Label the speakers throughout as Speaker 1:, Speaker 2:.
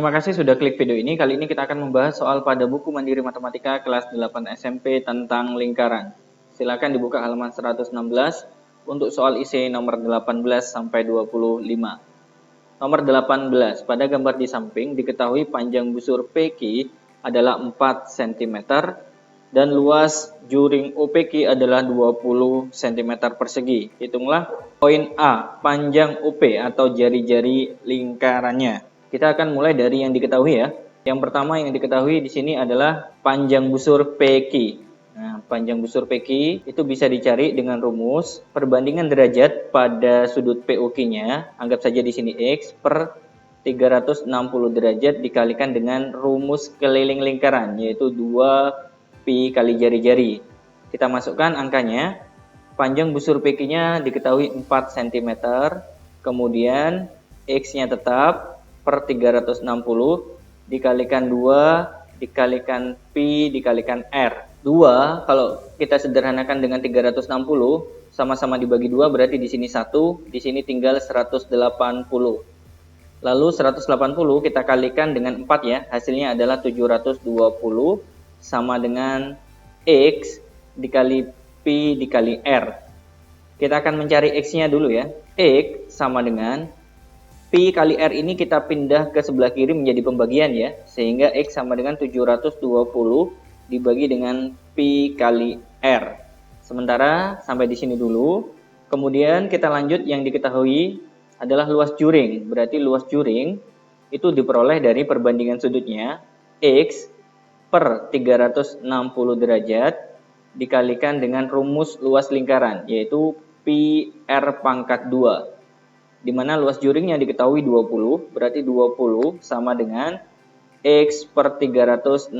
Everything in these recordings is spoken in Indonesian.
Speaker 1: Terima kasih sudah klik video ini. Kali ini kita akan membahas soal pada buku Mandiri Matematika kelas 8 SMP tentang lingkaran. Silakan dibuka halaman 116 untuk soal isi nomor 18 sampai 25. Nomor 18, pada gambar di samping diketahui panjang busur PQ adalah 4 cm dan luas juring OPQ adalah 20 cm persegi. Hitunglah poin A, panjang OP atau jari-jari lingkarannya. Kita akan mulai dari yang diketahui ya. Yang pertama yang diketahui di sini adalah panjang busur PQ. Nah, panjang busur PQ itu bisa dicari dengan rumus perbandingan derajat pada sudut POQ-nya. Anggap saja di sini X per 360 derajat dikalikan dengan rumus keliling lingkaran, yaitu 2pi kali jari-jari. Kita masukkan angkanya. Panjang busur PQ-nya diketahui 4 cm. Kemudian X-nya tetap per 360 dikalikan 2 dikalikan pi dikalikan R. 2 kalau kita sederhanakan dengan 360 sama-sama dibagi 2 berarti di sini 1, di sini tinggal 180. Lalu 180 kita kalikan dengan 4 ya, hasilnya adalah 720 sama dengan X dikali pi dikali R. Kita akan mencari X-nya dulu ya. X sama dengan pi kali R ini kita pindah ke sebelah kiri menjadi pembagian ya, sehingga X sama dengan 720 dibagi dengan pi kali R. Sementara sampai di sini dulu. Kemudian kita lanjut, yang diketahui adalah luas juring. Berarti luas juring itu diperoleh dari perbandingan sudutnya X per 360 derajat dikalikan dengan rumus luas lingkaran, yaitu pi R pangkat 2. Di mana luas juringnya diketahui 20, berarti 20 sama dengan X per 360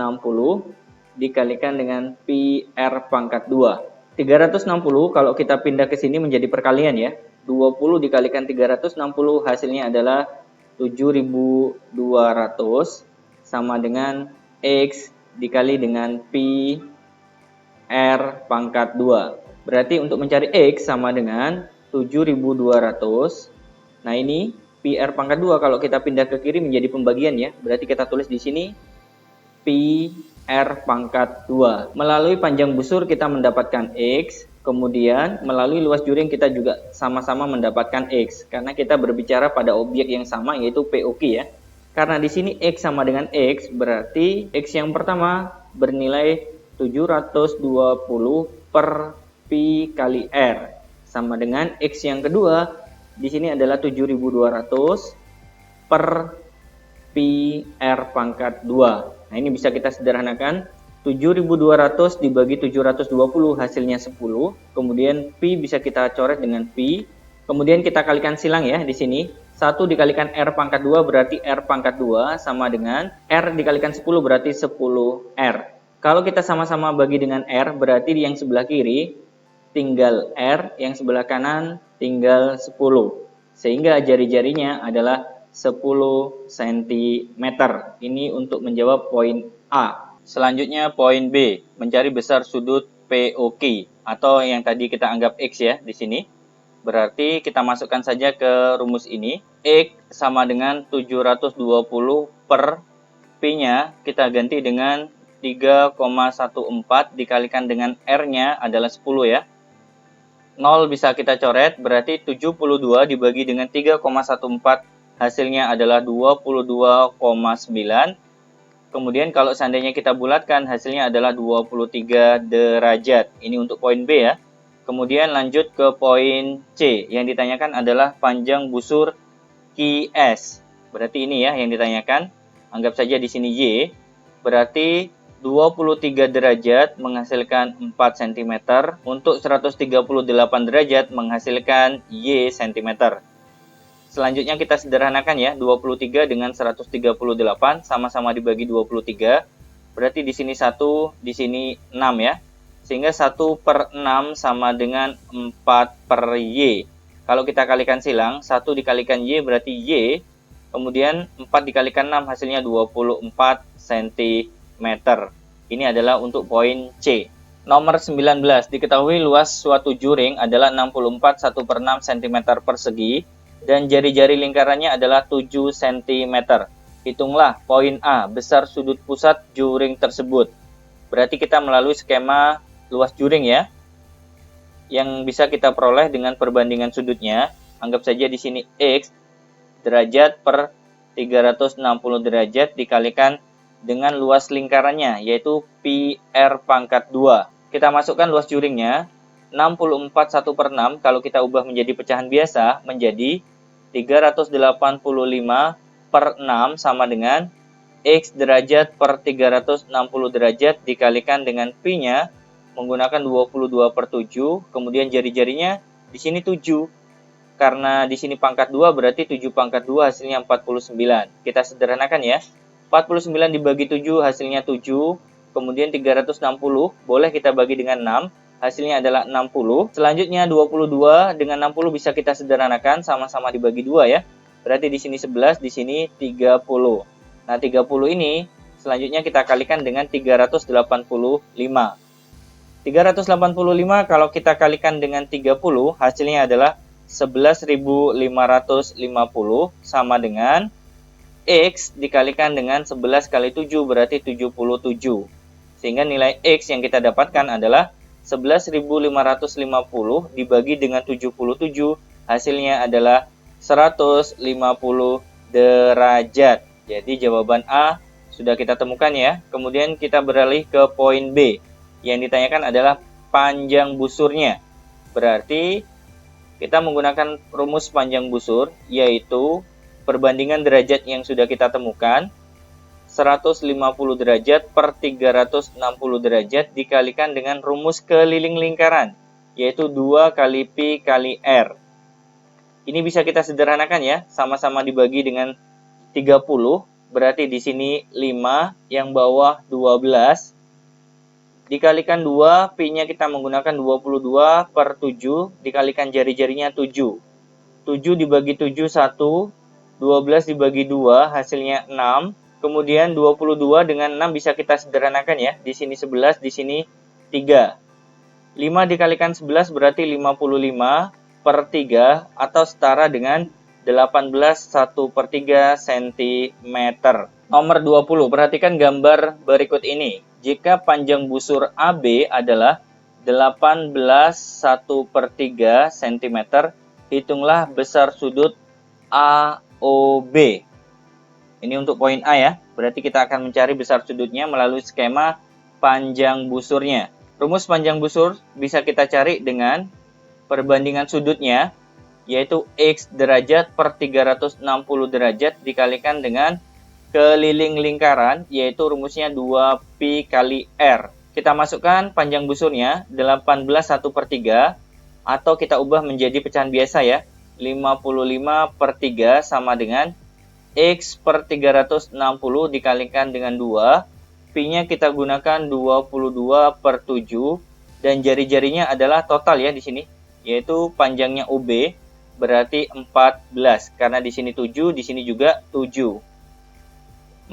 Speaker 1: dikalikan dengan pi R pangkat 2. 360 kalau kita pindah ke sini menjadi perkalian ya. 20 dikalikan 360 hasilnya adalah 7200 sama dengan X dikali dengan pi R pangkat 2. Berarti untuk mencari X sama dengan 7200. Nah ini pi R pangkat 2 kalau kita pindah ke kiri menjadi pembagian ya. Berarti kita tulis di sini pi R pangkat 2. Melalui panjang busur kita mendapatkan X. Kemudian melalui luas juring kita juga sama-sama mendapatkan X. Karena kita berbicara pada objek yang sama, yaitu POQ ya. Karena di sini X sama dengan X, berarti X yang pertama bernilai 720 per pi kali R. Sama dengan X yang kedua di sini adalah 7200 per pi R pangkat 2. Nah, ini bisa kita sederhanakan. 7200 dibagi 720 hasilnya 10. Kemudian pi bisa kita coret dengan pi. Kemudian kita kalikan silang ya di sini. 1 dikalikan R pangkat 2 berarti R pangkat 2 sama dengan R dikalikan 10 berarti 10R. Kalau kita sama-sama bagi dengan R berarti yang sebelah kiri tinggal R, yang sebelah kanan tinggal 10. Sehingga jari-jarinya adalah 10 cm. Ini untuk menjawab poin A. Selanjutnya poin B, mencari besar sudut POQ atau yang tadi kita anggap X ya di sini. Berarti kita masukkan saja ke rumus ini. X sama dengan 720 per P-nya kita ganti dengan 3,14 dikalikan dengan R-nya adalah 10 ya. 0 bisa kita coret, berarti 72 dibagi dengan 3,14 hasilnya adalah 22,9. Kemudian kalau seandainya kita bulatkan hasilnya adalah 23 derajat. Ini untuk poin B ya. Kemudian lanjut ke poin C. Yang ditanyakan adalah panjang busur QS. Berarti ini ya yang ditanyakan. Anggap saja di sini Y. Berarti 23 derajat menghasilkan 4 cm, untuk 138 derajat menghasilkan Y cm. Selanjutnya kita sederhanakan ya, 23 dengan 138 sama-sama dibagi 23, berarti di sini 1, di sini 6 ya. Sehingga 1 per 6 sama dengan 4 per Y. Kalau kita kalikan silang, 1 dikalikan Y berarti Y, kemudian 4 dikalikan 6 hasilnya 24 cm. Ini adalah untuk poin C. Nomor 19, diketahui luas suatu juring adalah 64 1/6 cm persegi dan jari-jari lingkarannya adalah 7 cm. Hitunglah poin A, besar sudut pusat juring tersebut. Berarti kita melalui skema luas juring ya, yang bisa kita peroleh dengan perbandingan sudutnya. Anggap saja di sini X derajat per 360 derajat dikalikan dengan luas lingkarannya, yaitu pi R pangkat 2. Kita masukkan luas juringnya, 64 1/6 kalau kita ubah menjadi pecahan biasa menjadi 385 per 6 sama dengan X derajat per 360 derajat dikalikan dengan pi-nya menggunakan 22 per 7, kemudian jari-jarinya di sini 7. Karena di sini pangkat 2 berarti 7 pangkat 2 hasilnya 49. Kita sederhanakan ya. 49 dibagi 7 hasilnya 7. Kemudian 360 boleh kita bagi dengan 6. Hasilnya adalah 60. Selanjutnya 22 dengan 60 bisa kita sederhanakan, sama-sama dibagi 2 ya. Berarti di sini 11, di sini 30. Nah 30 ini selanjutnya kita kalikan dengan 385. 385 kalau kita kalikan dengan 30 hasilnya adalah 11.550 sama dengan X dikalikan dengan 11 kali 7 berarti 77. Sehingga nilai X yang kita dapatkan adalah 11.550 dibagi dengan 77, hasilnya adalah 150 derajat. Jadi jawaban A sudah kita temukan ya. Kemudian kita beralih ke poin B. Yang ditanyakan adalah panjang busurnya. Berarti kita menggunakan rumus panjang busur, yaitu perbandingan derajat yang sudah kita temukan, 150 derajat per 360 derajat dikalikan dengan rumus keliling lingkaran, yaitu 2 kali pi kali R. Ini bisa kita sederhanakan ya, sama-sama dibagi dengan 30, berarti di sini 5, yang bawah 12. Dikalikan 2, pi-nya kita menggunakan 22 per 7, dikalikan jari-jarinya 7. 7 dibagi 7, 1. 12 dibagi 2, hasilnya 6. Kemudian 22 dengan 6 bisa kita sederhanakan ya. Di sini 11, di sini 3. 5 dikalikan 11 berarti 55 per 3, atau setara dengan 18 1/3 cm. Nomor 20, perhatikan gambar berikut ini. Jika panjang busur AB adalah 18 1/3 cm, hitunglah besar sudut AOB. Ini untuk poin A ya. Berarti kita akan mencari besar sudutnya melalui skema panjang busurnya. Rumus panjang busur bisa kita cari dengan perbandingan sudutnya, yaitu X derajat per 360 derajat dikalikan dengan keliling lingkaran, yaitu rumusnya 2 pi kali R. Kita masukkan panjang busurnya 18 1/3, atau kita ubah menjadi pecahan biasa ya, 55 per 3 sama dengan X per 360 dikalikan dengan 2. Pi-nya kita gunakan 22 per 7, dan jari-jarinya adalah total ya di sini, yaitu panjangnya OB berarti 14, karena di sini 7, di sini juga 7.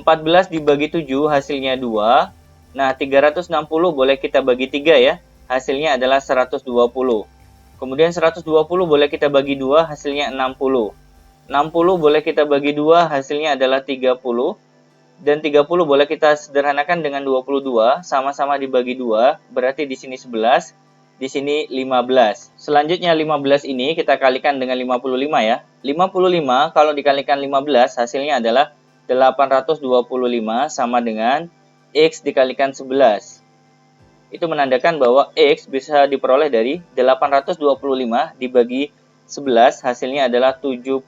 Speaker 1: 14 dibagi 7 hasilnya 2. Nah, 360 boleh kita bagi 3 ya. Hasilnya adalah 120. Kemudian 120 boleh kita bagi 2, hasilnya 60. 60 boleh kita bagi 2, hasilnya adalah 30. Dan 30 boleh kita sederhanakan dengan 22, sama-sama dibagi 2, berarti di sini 11, di sini 15. Selanjutnya 15 ini kita kalikan dengan 55 ya. 55 kalau dikalikan 15 hasilnya adalah 825 sama dengan X dikalikan 11. Itu menandakan bahwa X bisa diperoleh dari 825 dibagi 11, hasilnya adalah 75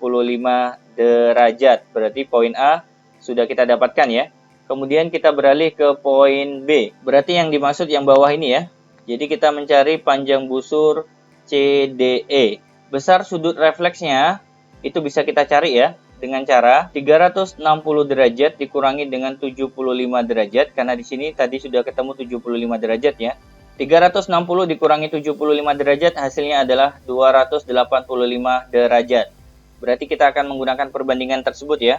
Speaker 1: derajat. Berarti poin A sudah kita dapatkan ya. Kemudian kita beralih ke poin B. Berarti yang dimaksud yang bawah ini ya. Jadi kita mencari panjang busur CDE. Besar sudut refleksnya itu bisa kita cari ya, dengan cara 360 derajat dikurangi dengan 75 derajat, karena di sini tadi sudah ketemu 75 derajat ya. 360 dikurangi 75 derajat hasilnya adalah 285 derajat. Berarti kita akan menggunakan perbandingan tersebut ya.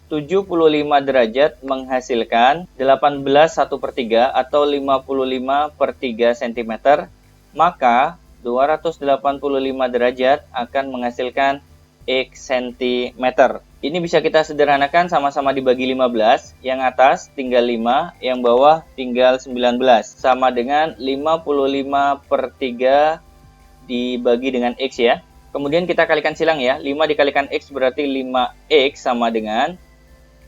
Speaker 1: 75 derajat menghasilkan 18 1/3 atau 55 per 3 cm, maka 285 derajat akan menghasilkan X cm. Ini bisa kita sederhanakan sama-sama dibagi 15, yang atas tinggal 5, yang bawah tinggal 19. Sama dengan 55 per 3 dibagi dengan X ya. Kemudian kita kalikan silang ya, 5 dikalikan X berarti 5X sama dengan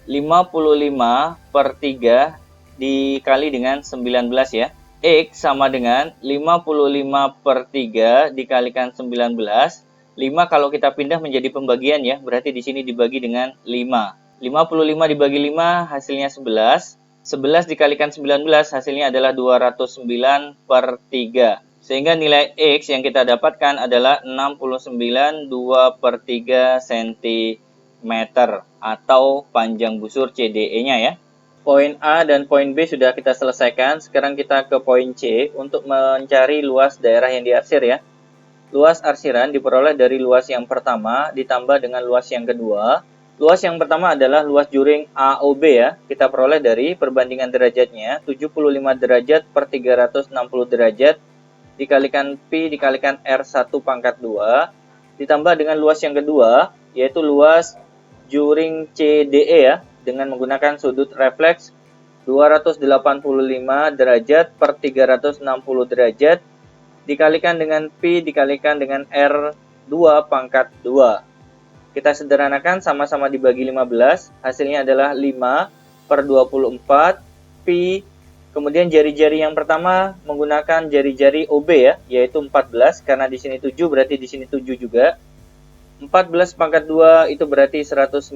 Speaker 1: 55 per 3 dikali dengan 19 ya. X sama dengan 55 per 3 dikalikan 19. 5 kalau kita pindah menjadi pembagian ya, berarti di sini dibagi dengan 5. 55 dibagi 5 hasilnya 11. 11 dikalikan 19 hasilnya adalah 209 per 3. Sehingga nilai X yang kita dapatkan adalah 69,2 per 3 cm atau panjang busur CDE-nya ya. Poin A dan poin B sudah kita selesaikan. Sekarang kita ke poin C untuk mencari luas daerah yang diarsir ya. Luas arsiran diperoleh dari luas yang pertama ditambah dengan luas yang kedua. Luas yang pertama adalah luas juring AOB ya. Kita peroleh dari perbandingan derajatnya 75 derajat per 360 derajat dikalikan Pi dikalikan R1 pangkat 2 ditambah dengan luas yang kedua yaitu luas juring CDE ya dengan menggunakan sudut refleks 285 derajat per 360 derajat dikalikan dengan Pi dikalikan dengan R2 pangkat 2. Kita sederhanakan sama-sama dibagi 15, hasilnya adalah 5 per 24 Pi. Kemudian jari-jari yang pertama menggunakan jari-jari OB ya, yaitu 14 karena di sini 7 berarti di sini 7 juga. 14 pangkat 2 itu berarti 196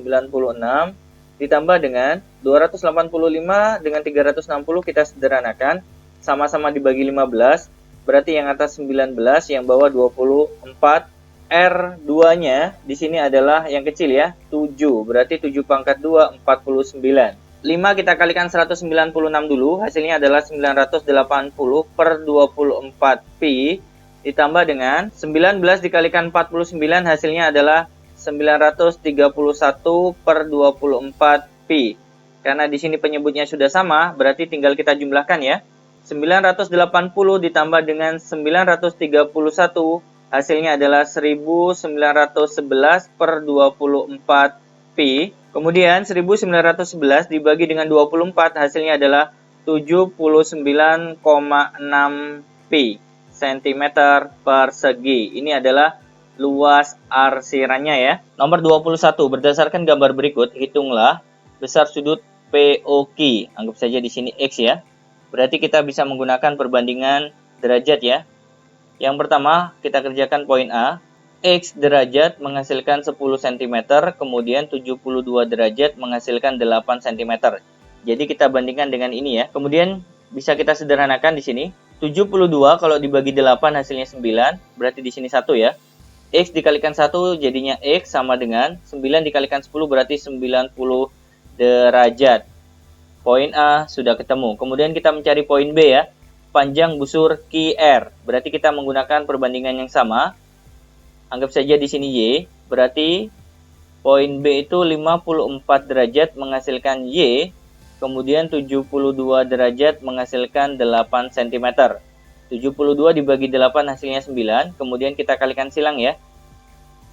Speaker 1: ditambah dengan 285 dengan 360 kita sederhanakan sama-sama dibagi 15. Berarti yang atas 19, yang bawah 24. R2-nya di sini adalah yang kecil ya, 7. Berarti 7 pangkat 2, 49. 5 kita kalikan 196 dulu, hasilnya adalah 980 per 24 Pi. Ditambah dengan 19 dikalikan 49, hasilnya adalah 931 per 24 Pi. Karena di sini penyebutnya sudah sama, berarti tinggal kita jumlahkan ya. 980 ditambah dengan 931 hasilnya adalah 1911 per 24 Pi. Kemudian 1911 dibagi dengan 24 hasilnya adalah 79,6 Pi cm persegi. Ini adalah luas arsirannya ya. Nomor 21, berdasarkan gambar berikut hitunglah besar sudut POQ. Anggap saja di sini X ya. Berarti kita bisa menggunakan perbandingan derajat ya. Yang pertama, kita kerjakan poin A. X derajat menghasilkan 10 cm, kemudian 72 derajat menghasilkan 8 cm. Jadi kita bandingkan dengan ini ya. Kemudian bisa kita sederhanakan di sini. 72 kalau dibagi 8 hasilnya 9, berarti di sini 1 ya. X dikalikan 1 jadinya X sama dengan 9 dikalikan 10 berarti 90 derajat. Poin A sudah ketemu. Kemudian kita mencari poin B ya. Panjang busur QR. Berarti kita menggunakan perbandingan yang sama. Anggap saja di sini Y. Berarti poin B itu 54 derajat menghasilkan Y. Kemudian 72 derajat menghasilkan 8 cm. 72 dibagi 8 hasilnya 9. Kemudian kita kalikan silang ya.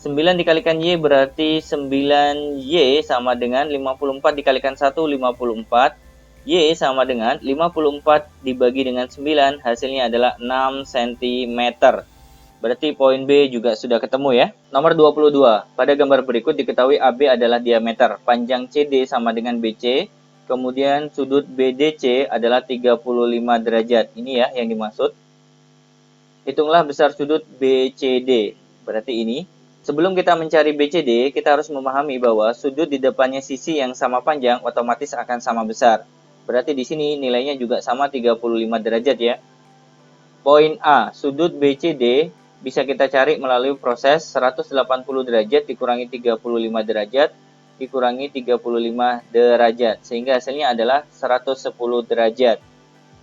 Speaker 1: 9 dikalikan Y berarti 9Y sama dengan 54 dikalikan 1, 54. Y sama dengan 54 dibagi dengan 9, hasilnya adalah 6 cm. Berarti poin B juga sudah ketemu ya. Nomor 22, pada gambar berikut diketahui AB adalah diameter, panjang CD sama dengan BC, kemudian sudut BDC adalah 35 derajat. Ini ya yang dimaksud. Hitunglah besar sudut BCD, berarti ini. Sebelum kita mencari BCD, kita harus memahami bahwa sudut di depannya sisi yang sama panjang otomatis akan sama besar. Berarti di sini nilainya juga sama 35 derajat ya. Poin A, sudut BCD bisa kita cari melalui proses 180 derajat dikurangi 35 derajat dikurangi 35 derajat. Sehingga hasilnya adalah 110 derajat.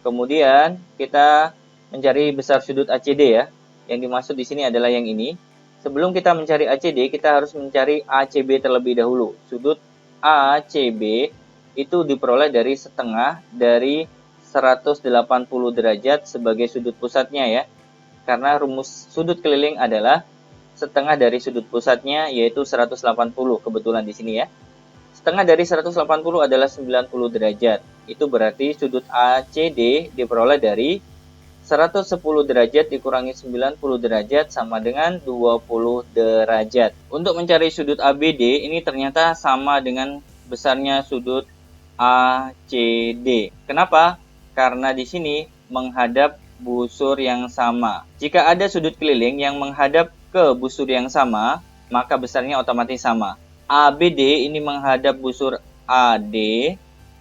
Speaker 1: Kemudian kita mencari besar sudut ACD ya. Yang dimaksud di sini adalah yang ini. Sebelum kita mencari ACD, kita harus mencari ACB terlebih dahulu. Sudut ACB itu diperoleh dari setengah dari 180 derajat sebagai sudut pusatnya ya. Karena rumus sudut keliling adalah setengah dari sudut pusatnya yaitu 180, kebetulan di sini ya. Setengah dari 180 adalah 90 derajat. Itu berarti sudut ACD diperoleh dari 110 derajat dikurangi 90 derajat sama dengan 20 derajat. Untuk mencari sudut ABD ini ternyata sama dengan besarnya sudut ACD. Kenapa? Karena di sini menghadap busur yang sama. Jika ada sudut keliling yang menghadap ke busur yang sama, maka besarnya otomatis sama. ABD ini menghadap busur AD,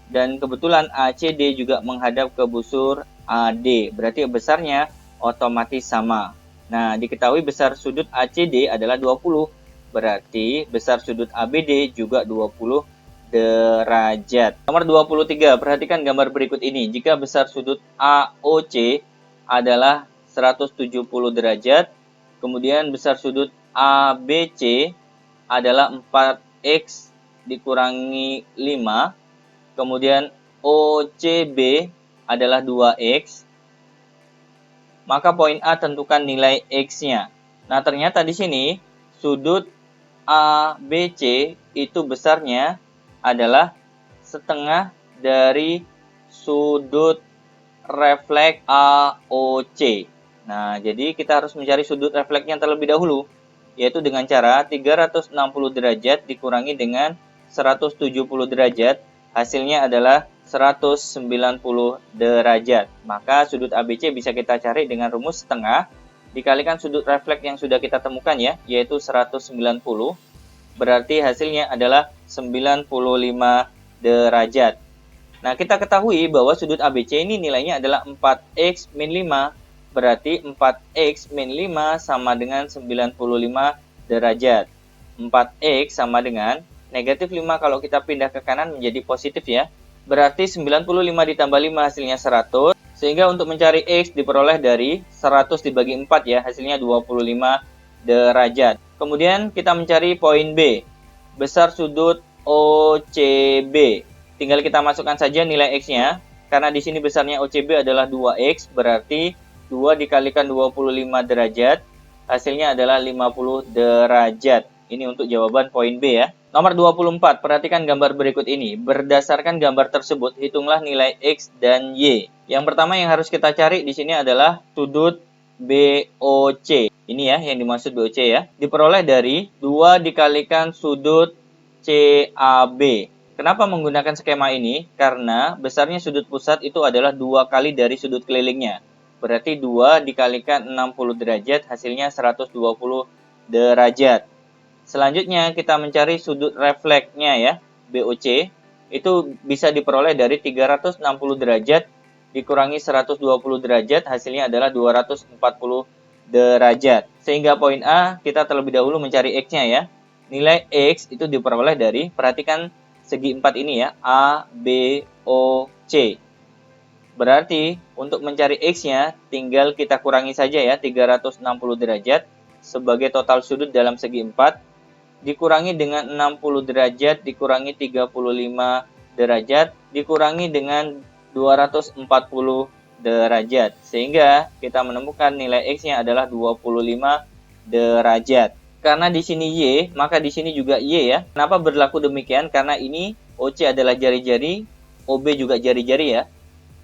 Speaker 1: dan kebetulan ACD juga menghadap ke busur AD. Berarti besarnya otomatis sama. Nah, diketahui besar sudut ACD adalah 20. Berarti besar sudut ABD juga 20 derajat. Nomor 23, perhatikan gambar berikut ini. Jika besar sudut AOC adalah 170 derajat, kemudian besar sudut ABC adalah 4X dikurangi 5, kemudian OCB adalah 2X, maka poin A tentukan nilai X-nya. Nah, ternyata di sini sudut ABC itu besarnya adalah setengah dari sudut refleks AOC. Nah, jadi kita harus mencari sudut refleksnya terlebih dahulu, yaitu dengan cara 360 derajat dikurangi dengan 170 derajat, hasilnya adalah 190 derajat. Maka sudut ABC bisa kita cari dengan rumus setengah dikalikan sudut refleks yang sudah kita temukan ya, yaitu 190. Berarti hasilnya adalah 95 derajat. Nah, kita ketahui bahwa sudut ABC ini nilainya adalah 4X min 5. Berarti 4X min 5 sama dengan 95 derajat. 4X sama dengan negatif 5 kalau kita pindah ke kanan menjadi positif ya. Berarti 95 ditambah 5 hasilnya 100. Sehingga untuk mencari X diperoleh dari 100 dibagi 4 ya. Hasilnya 25 derajat. Kemudian kita mencari poin B. Besar sudut OCB. Tinggal kita masukkan saja nilai X-nya. Karena di sini besarnya OCB adalah 2X. Berarti 2 dikalikan 25 derajat. Hasilnya adalah 50 derajat. Ini untuk jawaban poin B ya. Nomor 24, perhatikan gambar berikut ini. Berdasarkan gambar tersebut, hitunglah nilai X dan Y. Yang pertama yang harus kita cari di sini adalah sudut BOC. Ini ya yang dimaksud BOC ya. Diperoleh dari 2 dikalikan sudut CAB. Kenapa menggunakan skema ini? Karena besarnya sudut pusat itu adalah 2 kali dari sudut kelilingnya. Berarti 2 dikalikan 60 derajat, hasilnya 120 derajat. Selanjutnya kita mencari sudut refleksnya ya, BOC. Itu bisa diperoleh dari 360 derajat dikurangi 120 derajat, hasilnya adalah 240 derajat. Sehingga poin A kita terlebih dahulu mencari X-nya ya. Nilai X itu diperoleh dari, perhatikan segi 4 ini ya, A, B, O, C. Berarti untuk mencari X-nya tinggal kita kurangi saja ya, 360 derajat sebagai total sudut dalam segi 4. Dikurangi dengan 60 derajat, dikurangi 35 derajat, dikurangi dengan 240 derajat. Sehingga kita menemukan nilai X-nya adalah 25 derajat. Karena di sini Y, maka di sini juga Y ya. Kenapa berlaku demikian? Karena ini OC adalah jari-jari, OB juga jari-jari ya.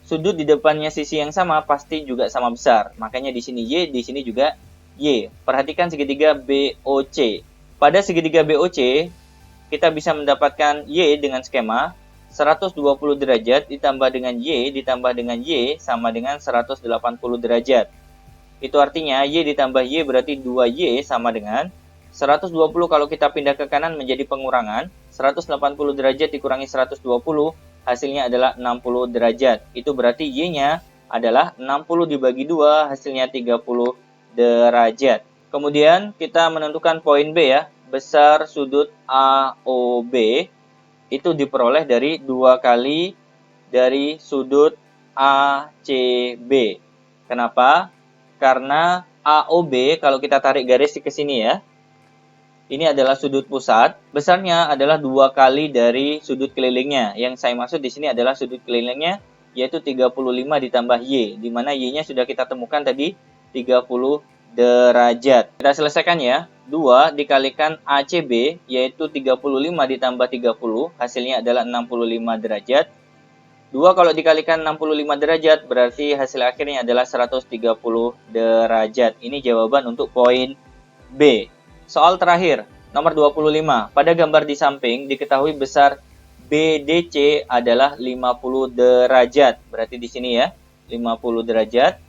Speaker 1: Sudut di depannya sisi yang sama pasti juga sama besar. Makanya di sini Y, di sini juga Y. Perhatikan segitiga BOC. Pada segitiga BOC, kita bisa mendapatkan Y dengan skema 120 derajat ditambah dengan Y ditambah dengan Y sama dengan 180 derajat. Itu artinya Y ditambah Y berarti 2Y sama dengan 120 kalau kita pindah ke kanan menjadi pengurangan. 180 derajat dikurangi 120, hasilnya adalah 60 derajat. Itu berarti Y-nya adalah 60 dibagi 2, hasilnya 30 derajat. Kemudian kita menentukan poin B ya. Besar sudut AOB itu diperoleh dari 2 kali dari sudut ACB. Kenapa? Karena AOB kalau kita tarik garis ke sini ya. Ini adalah sudut pusat. Besarnya adalah 2 kali dari sudut kelilingnya. Yang saya maksud di sini adalah sudut kelilingnya yaitu 35 ditambah Y. Di mana Y-nya sudah kita temukan tadi 30 derajat. Kita selesaikan ya. 2 dikalikan ACB, yaitu 35 ditambah 30, hasilnya adalah 65 derajat. 2 kalau dikalikan 65 derajat, berarti hasil akhirnya adalah 130 derajat. Ini jawaban untuk poin B. Soal terakhir, nomor 25. Pada gambar di samping, diketahui besar BDC adalah 50 derajat. Berarti di sini ya, 50 derajat.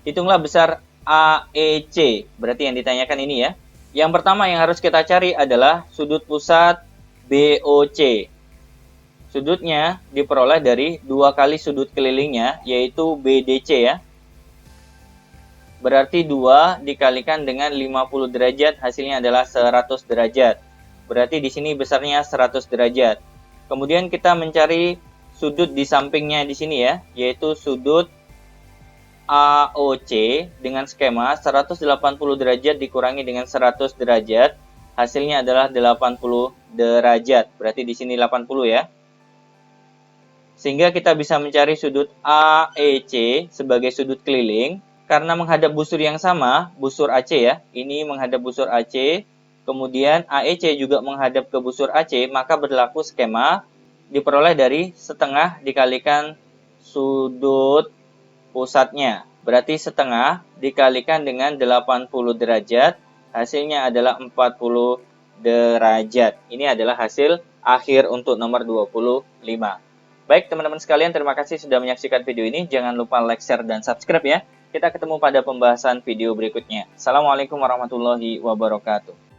Speaker 1: Hitunglah besar AEC. Berarti yang ditanyakan ini ya. Yang pertama yang harus kita cari adalah sudut pusat BOC. Sudutnya diperoleh dari 2 kali sudut kelilingnya, yaitu BDC ya. Berarti 2 dikalikan dengan 50 derajat, hasilnya adalah 100 derajat. Berarti di sini besarnya 100 derajat. Kemudian kita mencari sudut di sampingnya di sini ya, yaitu sudut AOC dengan skema 180 derajat dikurangi dengan 100 derajat, hasilnya adalah 80 derajat. Berarti di sini 80 ya. Sehingga kita bisa mencari sudut AEC sebagai sudut keliling karena menghadap busur yang sama, busur AC ya. Ini menghadap busur AC, kemudian AEC juga menghadap ke busur AC, maka berlaku skema diperoleh dari setengah dikalikan sudut pusatnya. Berarti setengah dikalikan dengan 80 derajat, hasilnya adalah 40 derajat. Ini adalah hasil akhir untuk nomor 25. Baik teman-teman sekalian, terima kasih sudah menyaksikan video ini. Jangan lupa like, share, dan subscribe ya. Kita ketemu pada pembahasan video berikutnya. Assalamualaikum warahmatullahi wabarakatuh.